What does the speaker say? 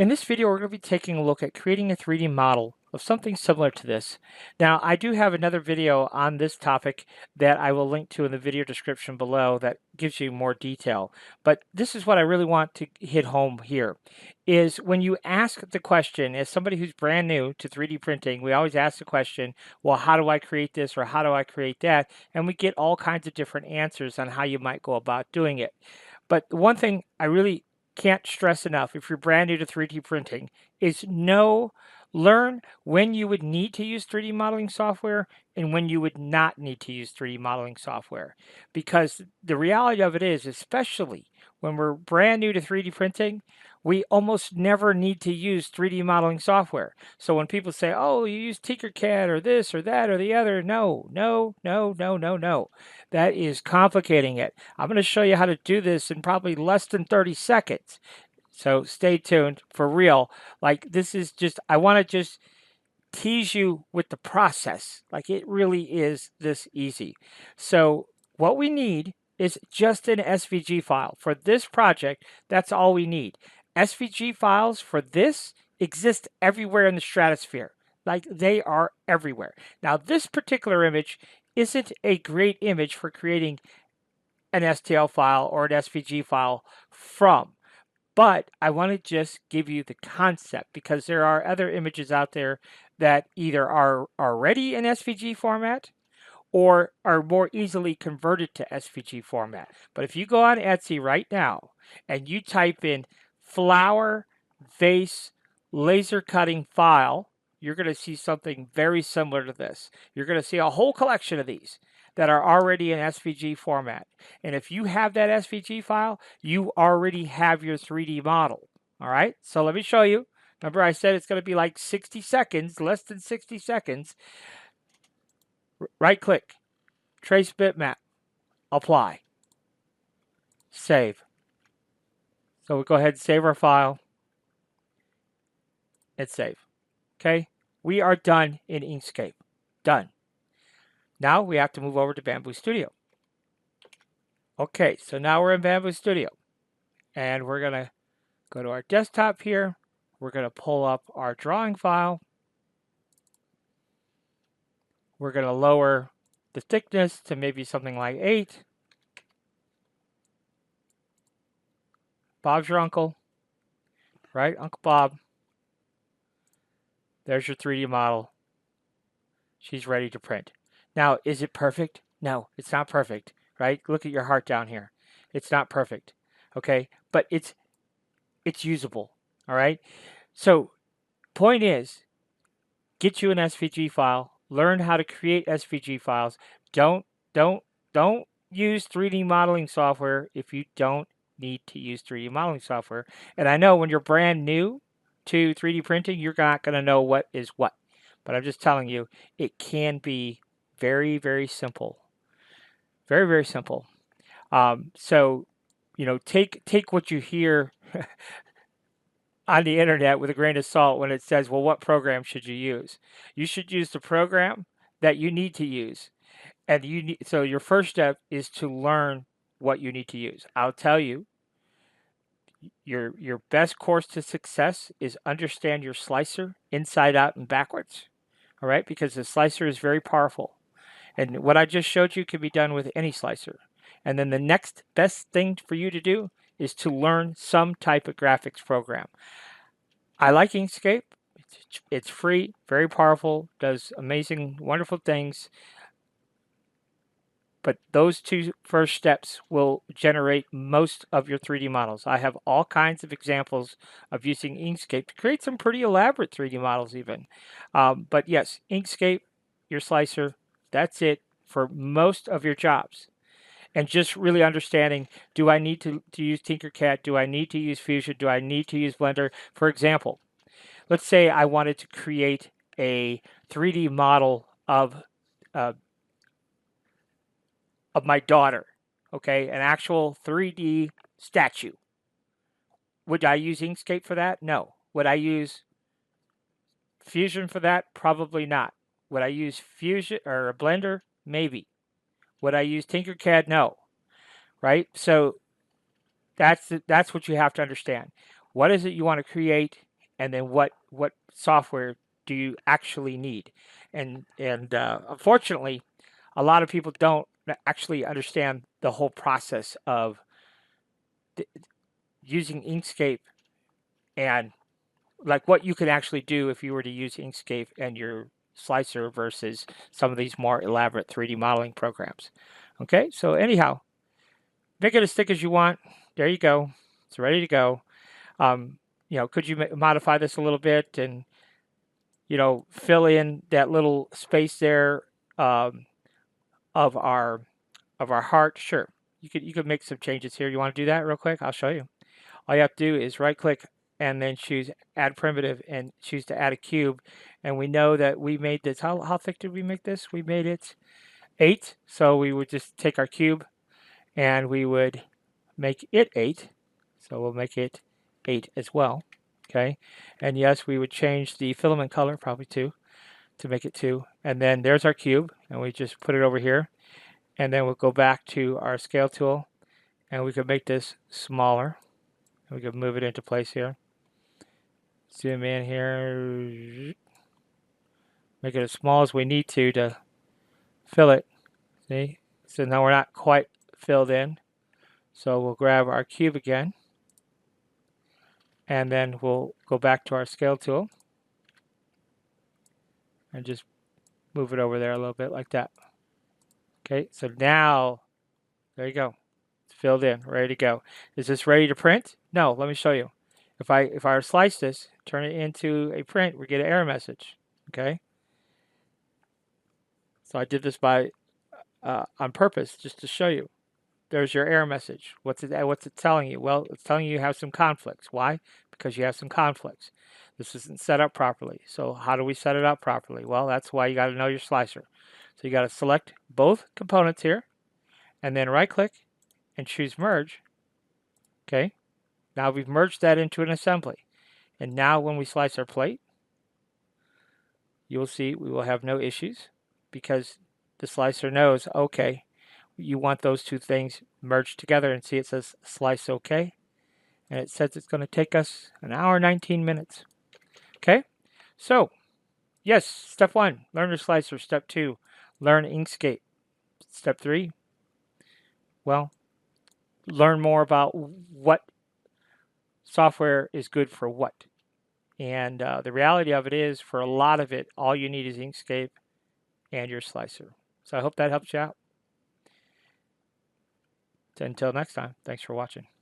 In this video, we're going to be taking a look at creating a 3D model of something similar to this. Now, I do have another video on this topic that I will link to in the video description below that gives you more detail. But this is what I really want to hit home here, is when you ask the question, as somebody who's brand new to 3D printing, we always ask the question, well, how do I create this or how do I create that? And we get all kinds of different answers on how you might go about doing it. But the one thing I really can't stress enough if you're brand new to 3D printing is learn when you would need to use 3D modeling software and when you would not need to use 3D modeling software. Because the reality of it is, especially when we're brand new to 3D printing, we almost never need to use 3D modeling software. So when people say, oh, you use Tinkercad or this or that or the other, no, no, no, no, no, no. That is complicating it. I'm going to show you how to do this in probably less than 30 seconds. So stay tuned for real. Like this is just, I want to just tease you with the process. Like it really is this easy. So what we need is just an SVG file. For this project, that's all we need. SVG files for this exist everywhere in the stratosphere. Like they are everywhere. Now this particular image isn't a great image for creating an STL file or an SVG file from. But I want to just give you the concept because there are other images out there that either are already in SVG format or are more easily converted to SVG format. But if you go on Etsy right now and you type in flower vase laser cutting file, you're going to see something very similar to this. You're going to see a whole collection of these that are already in SVG format. And if you have that SVG file, you already have your 3D model. All right, so let me show you. Remember I said it's going to be like 60 seconds, less than 60 seconds. Right click, trace bitmap, apply, save. So we'll go ahead and save our file and save. Okay, we are done in InkScape. Done. Now we have to move over to Bambu Studio. Okay, so now we're in Bambu Studio. And we're going to go to our desktop here. We're going to pull up our drawing file. We're going to lower the thickness to maybe something like 8. Bob's your uncle, right? Uncle Bob. There's your 3D model. She's ready to print. Now, is it perfect? No, it's not perfect, right? Look at your heart down here. It's not perfect, okay? But it's usable, all right? So, point is, get you an SVG file, learn how to create SVG files. Don't use 3D modeling software if you don't need to use 3D modeling software. And I know when you're brand new to 3D printing, you're not going to know what is what. But I'm just telling you, it can be very, very simple. Very, very simple. So, you know, take what you hear on the internet with a grain of salt when it says, well, what program should you use? You should use the program that you need to use. And so your first step is to learn what you need to use. I'll tell you, your best course to success is understand your slicer inside out and backwards. All right, because the slicer is very powerful. And what I just showed you can be done with any slicer. And then the next best thing for you to do is to learn some type of graphics program. I like InkScape. It's free, very powerful, does amazing, wonderful things. But those two first steps will generate most of your 3D models. I have all kinds of examples of using InkScape to create some pretty elaborate 3D models even. But yes, InkScape, your slicer, that's it for most of your jobs. And just really understanding, do I need to use Tinkercad? Do I need to use Fusion? Do I need to use Blender? For example, let's say I wanted to create a 3D model of my daughter, okay, an actual 3D statue. Would I use Inkscape for that? No. Would I use Fusion for that? Probably not. Would I use Fusion or a Blender? Maybe. Would I use Tinkercad? No. Right? So that's what you have to understand. What is it you want to create? and then what software do you actually need. And unfortunately, a lot of people don't actually understand the whole process of using Inkscape, and like what you can actually do if you were to use Inkscape and your slicer versus some of these more elaborate 3D modeling programs. Okay, so anyhow, make it as thick as you want. There you go. It's ready to go. Um, could you modify this a little bit and fill in that little space there, um, of our heart? Sure, you could make some changes here. You want to do that real quick? I'll show you. All you have to do is right click and then choose add primitive and choose to add a cube. And we know that we made this. How thick did we make this? We made it 8. So we would just take our cube and we would make it 8. So we'll make it 8 as well. Okay. And yes, we would change the filament color probably 2 to make it 2. And then there's our cube, and we just put it over here. And then we'll go back to our scale tool, and we can make this smaller. We can move it into place here. Zoom in here. Make it as small as we need to fill it. See? So now we're not quite filled in. So we'll grab our cube again. And then we'll go back to our scale tool. And just move it over there a little bit like that. Okay, so now, there you go. It's filled in, ready to go. Is this ready to print? No, let me show you. If I were to slice this, turn it into a print, we get an error message. Okay. So I did this by on purpose just to show you. There's your error message. What's it telling you? Well, it's telling you have some conflicts. Why? Because you have some conflicts. This isn't set up properly. So how do we set it up properly? Well, that's why you got to know your slicer. So you got to select both components here, and then right click and choose merge. Okay. Now we've merged that into an assembly. And now when we slice our plate, you will see we will have no issues because the slicer knows, okay, you want those two things merged together, and see it says slice okay. And it says it's going to take us 1 hour 19 minutes. Okay, so yes, step 1, learn your slicer. Step 2, learn Inkscape. Step 3, well, learn more about what software is good for what. And the reality of it is, for a lot of it, all you need is Inkscape and your slicer. So I hope that helps you out. Until next time, thanks for watching.